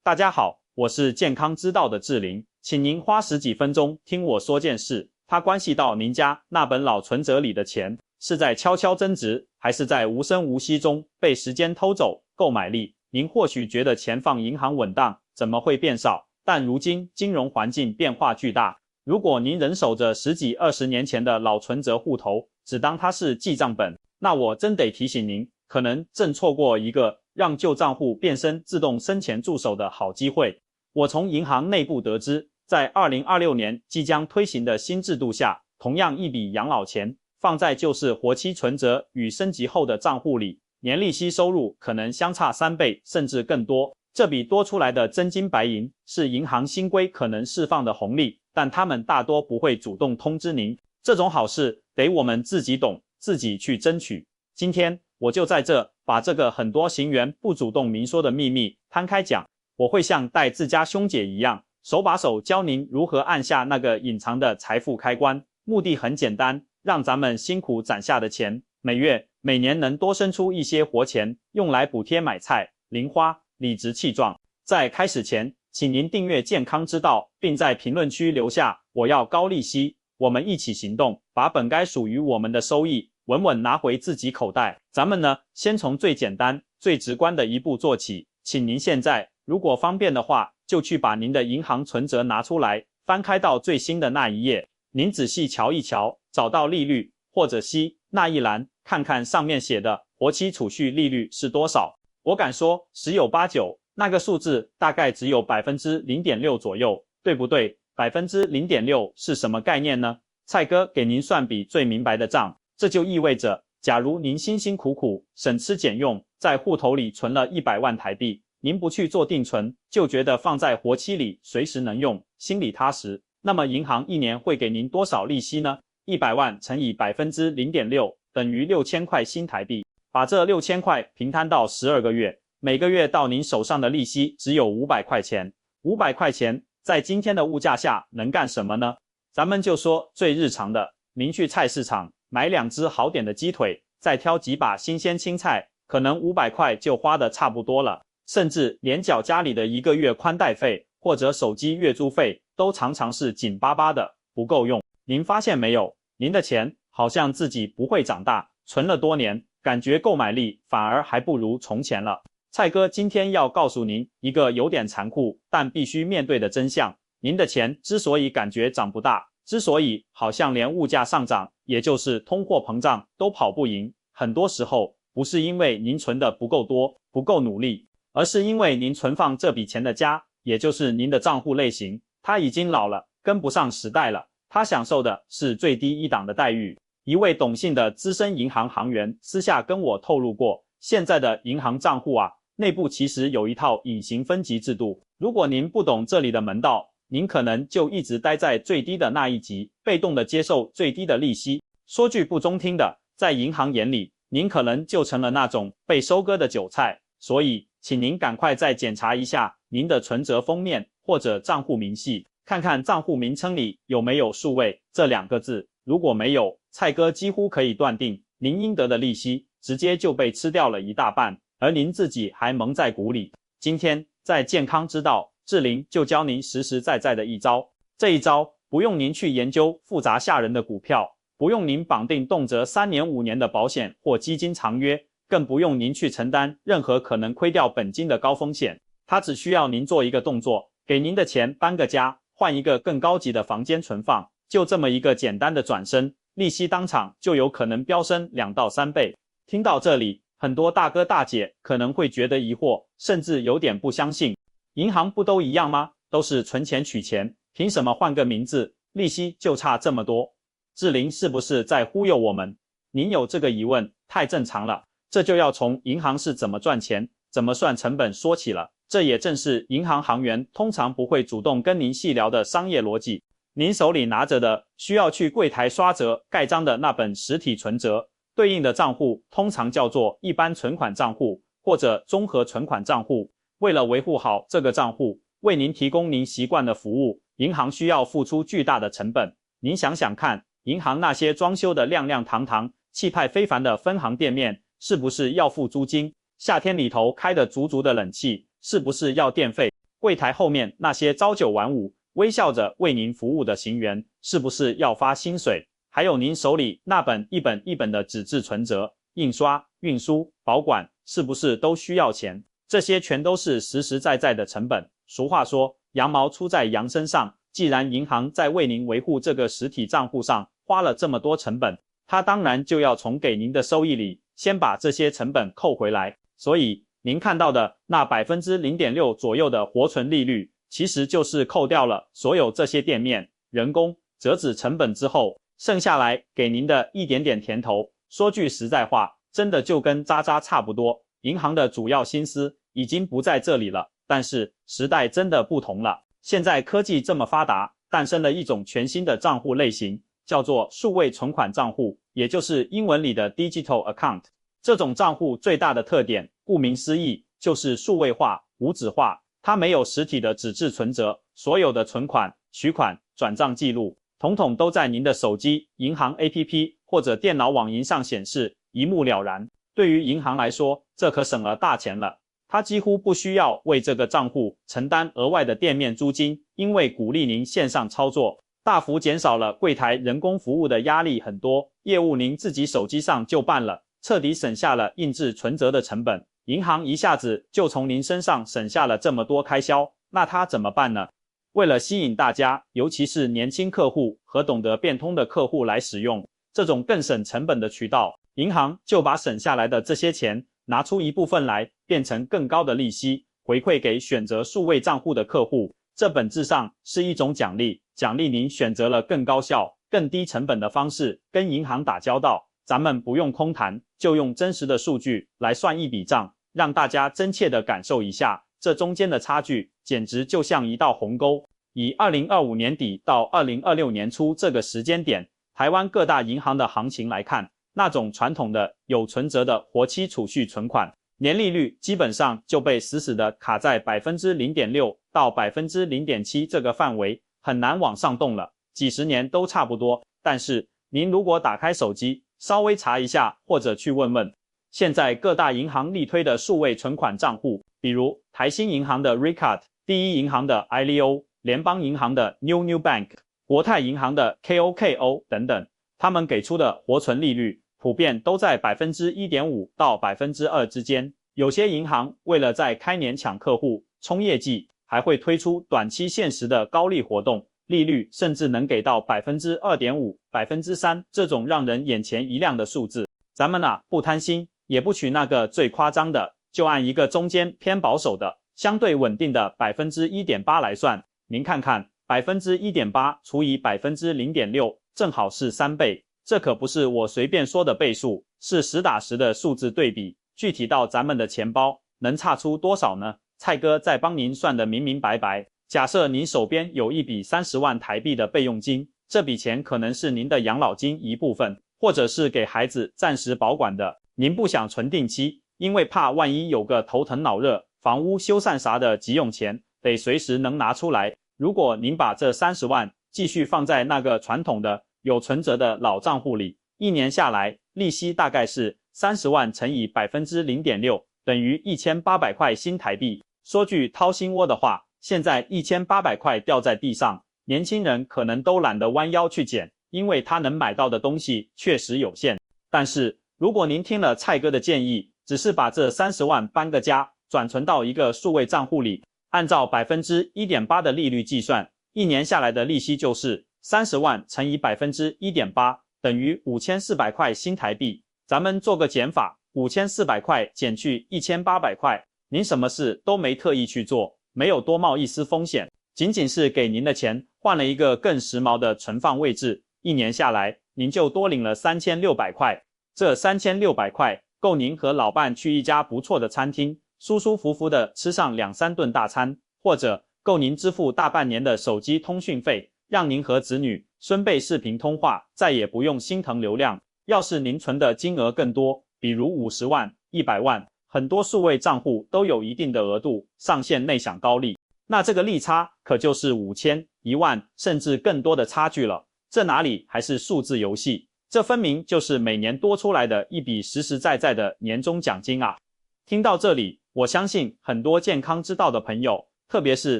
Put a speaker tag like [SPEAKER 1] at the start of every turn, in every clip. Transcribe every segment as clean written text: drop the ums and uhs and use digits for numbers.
[SPEAKER 1] 大家好，我是健康之道的志玲，请您花10几分钟听我说件事，它关系到您家那本老存折里的钱是在悄悄增值，还是在无声无息中被时间偷走购买力。您或许觉得钱放银行稳当，怎么会变少？但如今金融环境变化巨大，如果您仍守着10几20年前的老存折户头，只当它是记账本，那我真得提醒您，可能正错过一个让旧账户变身自动生钱助手的好机会。我从银行内部得知，在2026年即将推行的新制度下，同样一笔养老钱放在旧式活期存折与升级后的账户里，年利息收入可能相差3倍甚至更多。这笔多出来的真金白银是银行新规可能释放的红利，但他们大多不会主动通知您。这种好事得我们自己懂，自己去争取。今天我就在这把这个很多行员不主动明说的秘密摊开讲。我会像带自家兄姐一样，手把手教您如何按下那个隐藏的财富开关。目的很简单，让咱们辛苦攒下的钱，每月每年能多生出一些活钱，用来补贴买菜、零花，理直气壮。在开始前，请您订阅健康之道，并在评论区留下我要高利息，我们一起行动，把本该属于我们的收益稳稳拿回自己口袋。咱们呢，先从最简单最直观的一步做起。请您现在如果方便的话，就去把您的银行存折拿出来，翻开到最新的那一页，您仔细瞧一瞧，找到利率或者息那一栏，看看上面写的活期储蓄利率是多少。我敢说十有八九，那个数字大概只有 0.6% 左右，对不对？ 0.6% 是什么概念呢？蔡哥给您算笔最明白的账，这就意味着，假如您辛辛苦苦省吃俭用，在户头里存了100万台币，您不去做定存，就觉得放在活期里随时能用，心里踏实，那么银行一年会给您多少利息呢？100万乘以 0.6% 等于6000块新台币。把这6000块平摊到12个月，每个月到您手上的利息只有500块钱。500块钱在今天的物价下能干什么呢？咱们就说最日常的，您去菜市场买2只好点的鸡腿，再挑几把新鲜青菜，可能500块就花得差不多了。甚至连缴家里的1个月宽带费或者手机月租费都常常是紧巴巴的，不够用。您发现没有，您的钱好像自己不会长大，存了多年，感觉购买力反而还不如从前了。蔡哥今天要告诉您一个有点残酷但必须面对的真相，您的钱之所以感觉长不大，之所以好像连物价上涨，也就是通货膨胀都跑不赢，很多时候不是因为您存的不够多，不够努力，而是因为您存放这笔钱的家，也就是您的账户类型，它已经老了，跟不上时代了，它享受的是最低一档的待遇。一位懂信的资深银行行员私下跟我透露过，现在的银行账户啊，内部其实有一套隐形分级制度，如果您不懂这里的门道，您可能就一直待在最低的那一级，被动的接受最低的利息。说句不中听的，在银行眼里，您可能就成了那种被收割的韭菜。所以请您赶快再检查一下您的存折封面或者账户明细，看看账户名称里有没有数位这2个字，如果没有，蔡哥几乎可以断定您应得的利息直接就被吃掉了一大半，而您自己还蒙在鼓里。今天在健康之道，志玲就教您实实在在的一招。这一招不用您去研究复杂吓人的股票，不用您绑定动辄3年5年的保险或基金长约，更不用您去承担任何可能亏掉本金的高风险。它只需要您做一个动作，给您的钱搬个家，换一个更高级的房间存放，就这么一个简单的转身，利息当场就有可能飙升2到3倍。听到这里，很多大哥大姐可能会觉得疑惑，甚至有点不相信。银行不都一样吗？都是存钱取钱，凭什么换个名字，利息就差这么多？志玲是不是在忽悠我们？您有这个疑问，太正常了。这就要从银行是怎么赚钱，怎么算成本说起了。这也正是银行行员通常不会主动跟您细聊的商业逻辑。您手里拿着的需要去柜台刷折盖章的那本实体存折，对应的账户通常叫做一般存款账户或者综合存款账户。为了维护好这个账户，为您提供您习惯的服务，银行需要付出巨大的成本。您想想看，银行那些装修的亮亮堂堂、气派非凡的分行店面，是不是要付租金？夏天里头开的足足的冷气，是不是要电费？柜台后面那些朝九晚五、微笑着为您服务的行员，是不是要发薪水？还有您手里那本一本一本的纸质存折，印刷、运输、保管，是不是都需要钱？这些全都是实实在在的成本。俗话说，羊毛出在羊身上，既然银行在为您维护这个实体账户上花了这么多成本，它当然就要从给您的收益里先把这些成本扣回来。所以您看到的那 0.6% 左右的活存利率，其实就是扣掉了所有这些店面、人工、折纸成本之后，剩下来给您的一点点甜头。说句实在话，真的就跟渣渣差不多。银行的主要心思已经不在这里了，但是时代真的不同了。现在科技这么发达，诞生了一种全新的账户类型，叫做数位存款账户，也就是英文里的 digital account。这种账户最大的特点，顾名思义，就是数位化、无纸化。它没有实体的纸质存折，所有的存款、取款、转账记录，统统都在您的手机、银行 APP 或者电脑网银上显示，一目了然。对于银行来说，这可省了大钱了。它几乎不需要为这个账户承担额外的店面租金，因为鼓励您线上操作，大幅减少了柜台人工服务的压力很多，业务您自己手机上就办了，彻底省下了印制存折的成本。银行一下子就从您身上省下了这么多开销，那它怎么办呢？为了吸引大家，尤其是年轻客户和懂得变通的客户来使用这种更省成本的渠道，银行就把省下来的这些钱拿出一部分来变成更高的利息，回馈给选择数位账户的客户。这本质上是一种奖励，奖励您选择了更高效、更低成本的方式跟银行打交道。咱们不用空谈，就用真实的数据来算一笔账，让大家真切地感受一下，这中间的差距简直就像一道鸿沟。以2025年底到2026年初这个时间点，台湾各大银行的行情来看，那种传统的有存折的活期储蓄存款，年利率基本上就被死死地卡在 0.6% 到 0.7% 这个范围，很难往上动了，几十年都差不多。但是您如果打开手机稍微查一下，或者去问问现在各大银行力推的数位存款账户，比如台新银行的 Recard、 第一银行的 iLeo、 联邦银行的 New Bank、 国泰银行的 KOKO 等等，他们给出的活存利率普遍都在 1.5% 到 2% 之间。有些银行为了在开年抢客户、冲业绩，还会推出短期限时的高利活动，利率甚至能给到 2.5%、3%这种让人眼前一亮的数字。咱们不贪心，也不取那个最夸张的，就按一个中间偏保守的、相对稳定的 1.8% 来算。您看看 1.8% 除以 0.6%， 正好是3倍。这可不是我随便说的倍数，是实打实的数字对比。具体到咱们的钱包，能差出多少呢？蔡哥再帮您算得明明白白。假设您手边有一笔30万台币的备用金，这笔钱可能是您的养老金一部分，或者是给孩子暂时保管的。您不想存定期，因为怕万一有个头疼脑热、房屋修缮啥的急用钱，得随时能拿出来。如果您把这30万继续放在那个传统的有存折的老账户里，一年下来利息大概是30万乘以 0.6%， 等于1800块新台币。说句掏心窝的话，现在1800块掉在地上，年轻人可能都懒得弯腰去捡，因为他能买到的东西确实有限。但是如果您听了蔡哥的建议，只是把这30万搬个家，转存到一个数位账户里，按照 1.8% 的利率计算，一年下来的利息就是30万乘以 1.8%， 等于5400块新台币。咱们做个减法，5400块减去1800块，您什么事都没特意去做，没有多冒一丝风险，仅仅是给您的钱换了一个更时髦的存放位置，一年下来您就多领了3600块。这3600块够您和老伴去一家不错的餐厅，舒舒服服的吃上2-3顿大餐，或者够您支付大半年的手机通讯费，让您和子女、孙辈视频通话，再也不用心疼流量。要是您存的金额更多，比如50万、100万，很多数位账户都有一定的额度，上限内享高利，那这个利差可就是5000、1万甚至更多的差距了。这哪里还是数字游戏，这分明就是每年多出来的一笔实实在在的年终奖金啊！听到这里，我相信很多健康之道的朋友特别是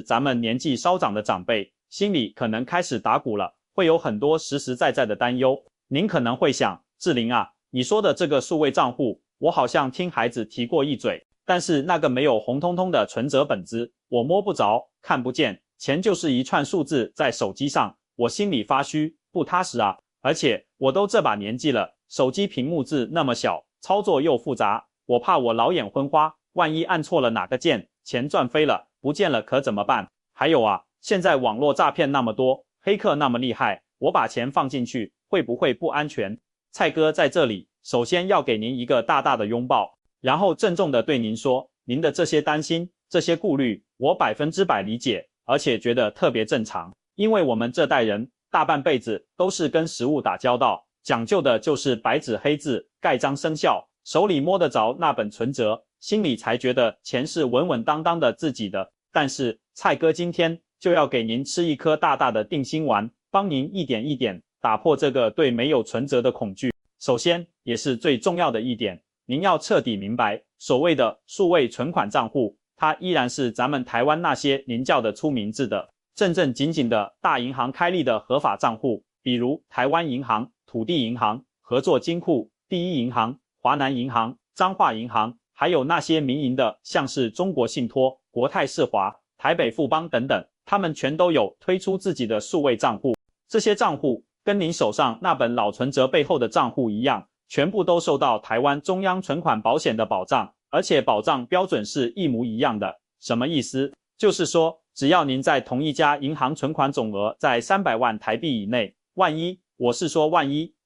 [SPEAKER 1] 咱们年纪稍长的长辈，心里可能开始打鼓了，会有很多实实在在的担忧。您可能会想，志玲啊，你说的这个数位账户，我好像听孩子提过一嘴，但是那个没有红彤彤的存折本子，我摸不着，看不见，钱就是一串数字在手机上，我心里发虚，不踏实啊。而且我都这把年纪了，手机屏幕字那么小，操作又复杂，我怕我老眼昏花，万一按错了哪个键，钱赚飞了，不见了可怎么办？还有啊，现在网络诈骗那么多，黑客那么厉害，我把钱放进去，会不会不安全？蔡哥在这里，首先要给您一个大大的拥抱，然后郑重地对您说，您的这些担心，这些顾虑，我100%理解，而且觉得特别正常，因为我们这代人大半辈子都是跟实物打交道，讲究的就是白纸黑字，盖章生效，手里摸得着那本存折，心里才觉得钱是稳稳当当的自己的。但是蔡哥今天就要给您吃一颗大大的定心丸，帮您一点一点打破这个对没有存折的恐惧。首先，也是最重要的一点，您要彻底明白，所谓的数位存款账户，它依然是咱们台湾那些您叫得出名字的正正经经的大银行开立的合法账户，比如台湾银行、土地银行、合作金库、第一银行、华南银行、彰化银行，还有那些民营的，像是中国信托、国泰世华、台北富邦等等，他们全都有推出自己的数位账户。这些账户跟您手上那本老存折背后的账户一样，全部都受到台湾中央存款保险的保障，而且保障标准是一模一样的。什么意思？就是说，只要您在同一家银行存款总额在300万台币以内，万一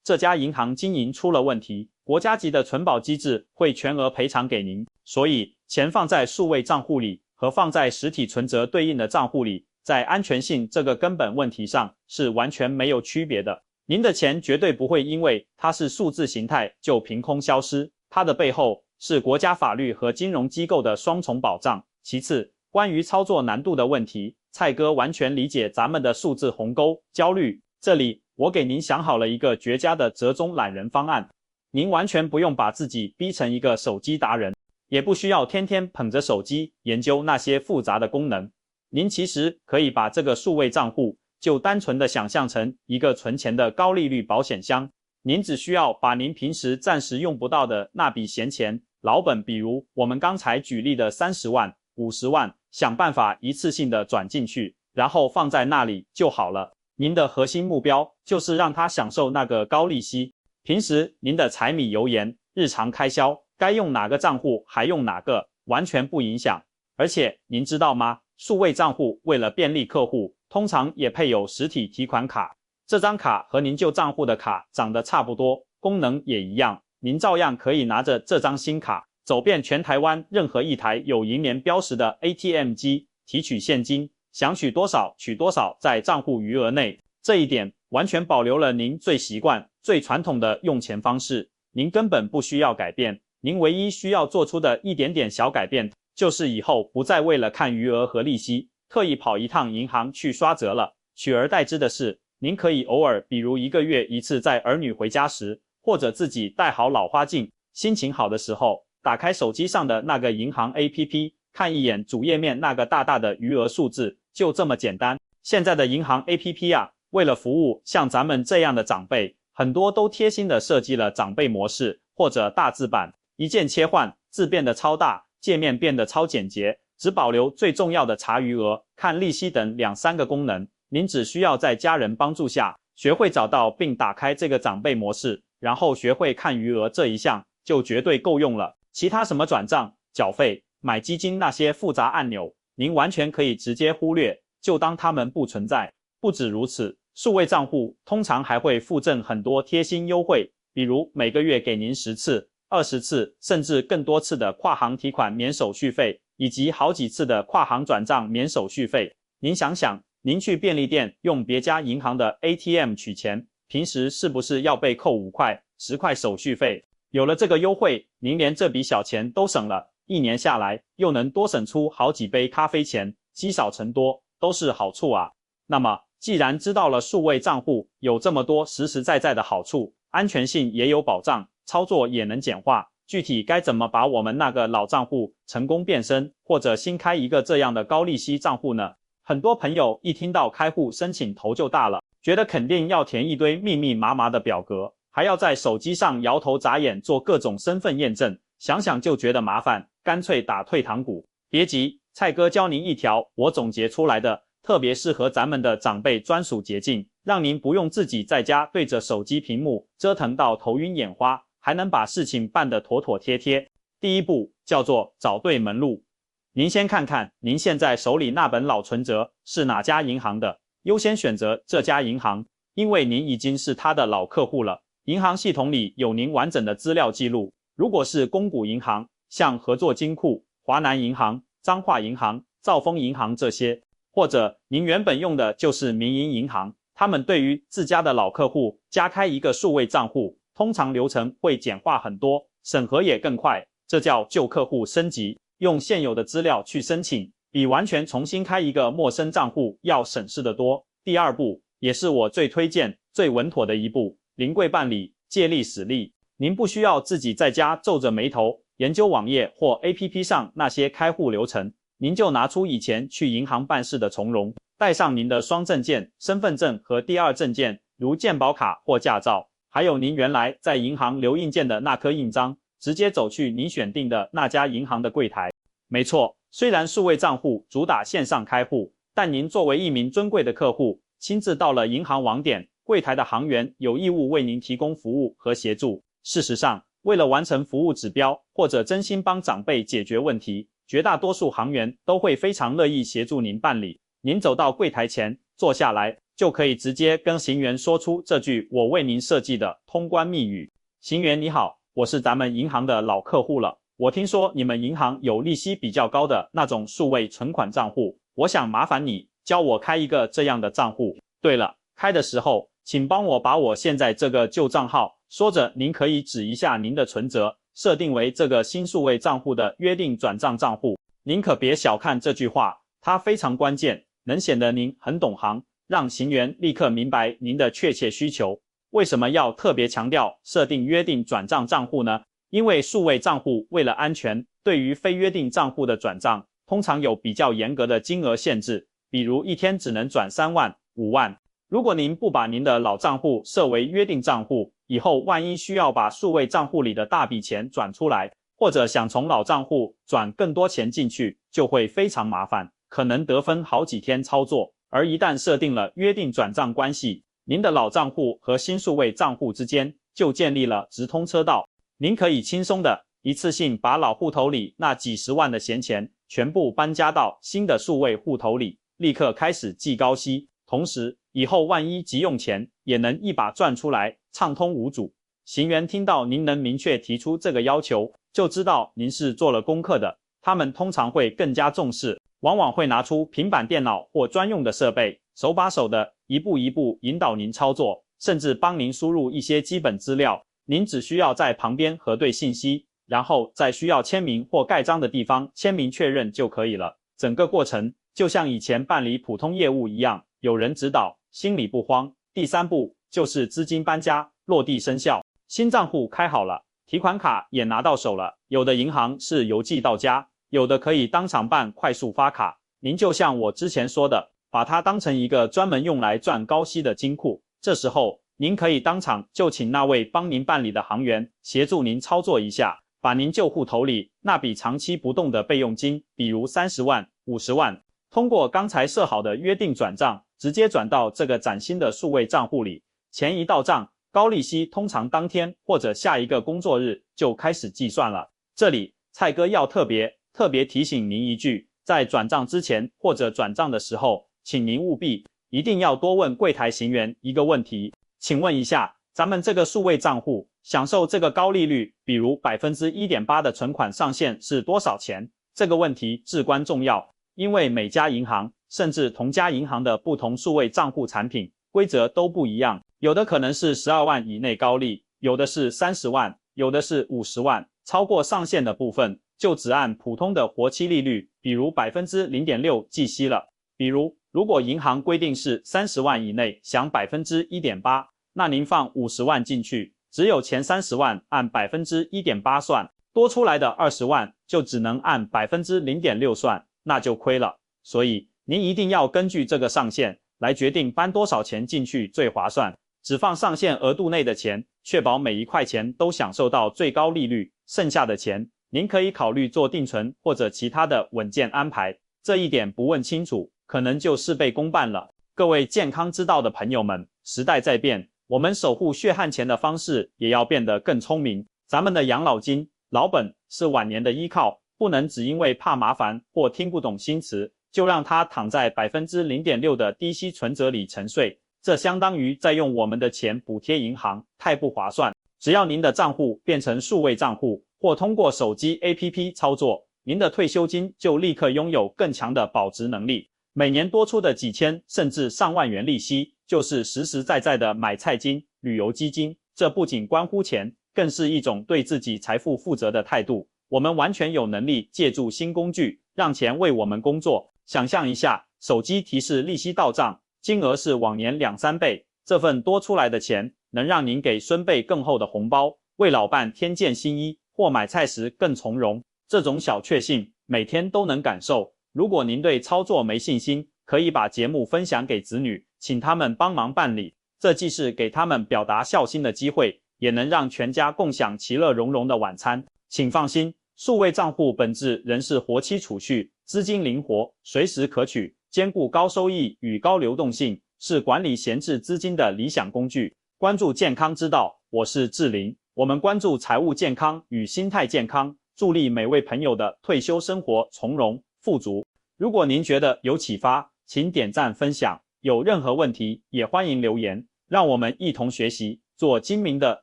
[SPEAKER 1] 这家银行经营出了问题，国家级的存保机制会全额赔偿给您。所以，钱放在数位账户里和放在实体存折对应的账户里，在安全性这个根本问题上是完全没有区别的。您的钱绝对不会因为它是数字形态就凭空消失，它的背后是国家法律和金融机构的双重保障。其次，关于操作难度的问题，蔡哥完全理解咱们的数字鸿沟焦虑，这里我给您想好了一个绝佳的折中懒人方案。您完全不用把自己逼成一个手机达人，也不需要天天捧着手机研究那些复杂的功能。您其实可以把这个数位账户就单纯的想象成一个存钱的高利率保险箱，您只需要把您平时暂时用不到的那笔闲钱老本，比如我们刚才举例的30万、50万，想办法一次性的转进去，然后放在那里就好了。您的核心目标就是让他享受那个高利息，平时您的柴米油盐、日常开销该用哪个账户还用哪个，完全不影响。而且您知道吗？数位账户为了便利客户，通常也配有实体提款卡。这张卡和您旧账户的卡长得差不多，功能也一样，您照样可以拿着这张新卡，走遍全台湾任何一台有银联标识的 ATM 机，提取现金，想取多少取多少，在账户余额内。这一点完全保留了您最习惯、最传统的用钱方式，您根本不需要改变。您唯一需要做出的一点点小改变，就是以后不再为了看余额和利息，特意跑一趟银行去刷折了。取而代之的是，您可以偶尔，比如1个月一次，在儿女回家时，或者自己戴好老花镜，心情好的时候，打开手机上的那个银行 APP， 看一眼主页面那个大大的余额数字，就这么简单。现在的银行 APP 啊，为了服务像咱们这样的长辈，很多都贴心的设计了长辈模式或者大字版，一键切换，字变得超大，界面变得超简洁，只保留最重要的查余额、看利息等2-3个功能。您只需要在家人帮助下，学会找到并打开这个长辈模式，然后学会看余额这一项，就绝对够用了。其他什么转账、缴费、买基金那些复杂按钮，您完全可以直接忽略，就当它们不存在。不止如此，数位账户通常还会附赠很多贴心优惠，比如每个月给您10次、20次，甚至更多次的跨行提款免手续费，以及好几次的跨行转账免手续费。您想想，您去便利店用别家银行的 ATM 取钱，平时是不是要被扣5块、10块手续费？有了这个优惠，您连这笔小钱都省了，1年下来又能多省出好几杯咖啡钱，积少成多，都是好处啊。那么，既然知道了数位账户有这么多实实在在的好处，安全性也有保障，操作也能简化，具体该怎么把我们那个老账户成功变身，或者新开一个这样的高利息账户呢？很多朋友一听到开户申请头就大了，觉得肯定要填一堆密密麻麻的表格，还要在手机上摇头眨眼做各种身份验证，想想就觉得麻烦，干脆打退堂鼓。别急，蔡哥教您一条我总结出来的特别适合咱们的长辈专属捷径，让您不用自己在家对着手机屏幕折腾到头晕眼花，还能把事情办得妥妥帖帖。第一步叫做找对门路。您先看看您现在手里那本老存折是哪家银行的，优先选择这家银行，因为您已经是他的老客户了，银行系统里有您完整的资料记录。如果是公股银行，像合作金库、华南银行、彰化银行、兆丰银行这些，或者您原本用的就是民营银行，他们对于自家的老客户加开一个数位账户，通常流程会简化很多，审核也更快，这叫旧客户升级。用现有的资料去申请，比完全重新开一个陌生账户要省事得多。第二步，也是我最推荐、最稳妥的一步，临柜办理，借力使力。您不需要自己在家皱着眉头研究网页或 APP 上那些开户流程，您就拿出以前去银行办事的从容，带上您的双证件、身份证和第二证件，如健保卡或驾照，还有您原来在银行留印件的那颗印章，直接走去您选定的那家银行的柜台。没错，虽然数位账户主打线上开户，但您作为一名尊贵的客户，亲自到了银行网点，柜台的行员有义务为您提供服务和协助。事实上，为了完成服务指标，或者真心帮长辈解决问题，绝大多数行员都会非常乐意协助您办理。您走到柜台前，坐下来，就可以直接跟行员说出这句我为您设计的通关密语。行员你好，我是咱们银行的老客户了，我听说你们银行有利息比较高的那种数位存款账户，我想麻烦你教我开一个这样的账户。对了，开的时候请帮我把我现在这个旧账号，说着您可以指一下您的存折，设定为这个新数位账户的约定转账账户。您可别小看这句话，它非常关键，能显得您很懂行，让行员立刻明白您的确切需求。为什么要特别强调设定约定转账账户呢？因为数位账户为了安全，对于非约定账户的转账，通常有比较严格的金额限制，比如一天只能转3万、5万。如果您不把您的老账户设为约定账户，以后万一需要把数位账户里的大笔钱转出来，或者想从老账户转更多钱进去，就会非常麻烦，可能得分好几天操作。而一旦设定了约定转账关系，您的老账户和新数位账户之间就建立了直通车道，您可以轻松的一次性把老户头里那几十万的闲钱全部搬家到新的数位户头里，立刻开始计高息，同时以后万一急用钱也能一把赚出来，畅通无阻。行员听到您能明确提出这个要求，就知道您是做了功课的，他们通常会更加重视，往往会拿出平板电脑或专用的设备，手把手的一步一步引导您操作，甚至帮您输入一些基本资料，您只需要在旁边核对信息，然后在需要签名或盖章的地方签名确认就可以了。整个过程就像以前办理普通业务一样，有人指导，心里不慌。第三步就是资金搬家，落地生效。新账户开好了，提款卡也拿到手了，有的银行是邮寄到家，有的可以当场办快速发卡。您就像我之前说的，把它当成一个专门用来赚高息的金库，这时候您可以当场就请那位帮您办理的行员协助您操作一下，把您旧户头里那笔长期不动的备用金，比如30万、50万，通过刚才设好的约定转账，直接转到这个崭新的数位账户里。钱一到账，高利息通常当天或者下一个工作日就开始计算了。这里蔡哥要特别提醒您一句，在转账之前或者转账的时候，请您务必一定要多问柜台行员一个问题，请问一下，咱们这个数位账户享受这个高利率，比如 1.8% 的存款上限是多少钱？这个问题至关重要，因为每家银行甚至同家银行的不同数位账户产品规则都不一样，有的可能是12万以内高利，有的是30万，有的是50万，超过上限的部分就只按普通的活期利率，比如 0.6% 计息了。比如如果银行规定是30万以内享 1.8%， 那您放50万进去，只有前30万按 1.8% 算，多出来的20万就只能按 0.6% 算，那就亏了。所以您一定要根据这个上限来决定搬多少钱进去最划算，只放上限额度内的钱，确保每一块钱都享受到最高利率，剩下的钱您可以考虑做定存或者其他的稳健安排，这一点不问清楚，可能就事倍功半了。各位健康之道的朋友们，时代在变，我们守护血汗钱的方式也要变得更聪明。咱们的养老金老本是晚年的依靠，不能只因为怕麻烦或听不懂新词，就让它躺在 0.6% 的低息存折里沉睡，这相当于在用我们的钱补贴银行，太不划算。只要您的账户变成数位账户，或通过手机 APP 操作，您的退休金就立刻拥有更强的保值能力。每年多出的几千甚至上万元利息，就是实实在在的买菜金、旅游基金。这不仅关乎钱，更是一种对自己财富负责的态度。我们完全有能力借助新工具，让钱为我们工作。想象一下，手机提示利息到账，金额是往年2-3倍，这份多出来的钱能让您给孙辈更厚的红包，为老伴添件新衣，或买菜时更从容。这种小确幸，每天都能感受。如果您对操作没信心，可以把节目分享给子女，请他们帮忙办理，这既是给他们表达孝心的机会，也能让全家共享其乐融融的晚餐。请放心，数位账户本质仍是活期储蓄，资金灵活，随时可取，兼顾高收益与高流动性，是管理闲置资金的理想工具。关注健康之道，我是志霖，我们关注财务健康与心态健康，助力每位朋友的退休生活从容富足。如果您觉得有启发，请点赞分享，有任何问题也欢迎留言，让我们一同学习，做精明的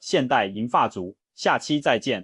[SPEAKER 1] 现代银发族。下期再见。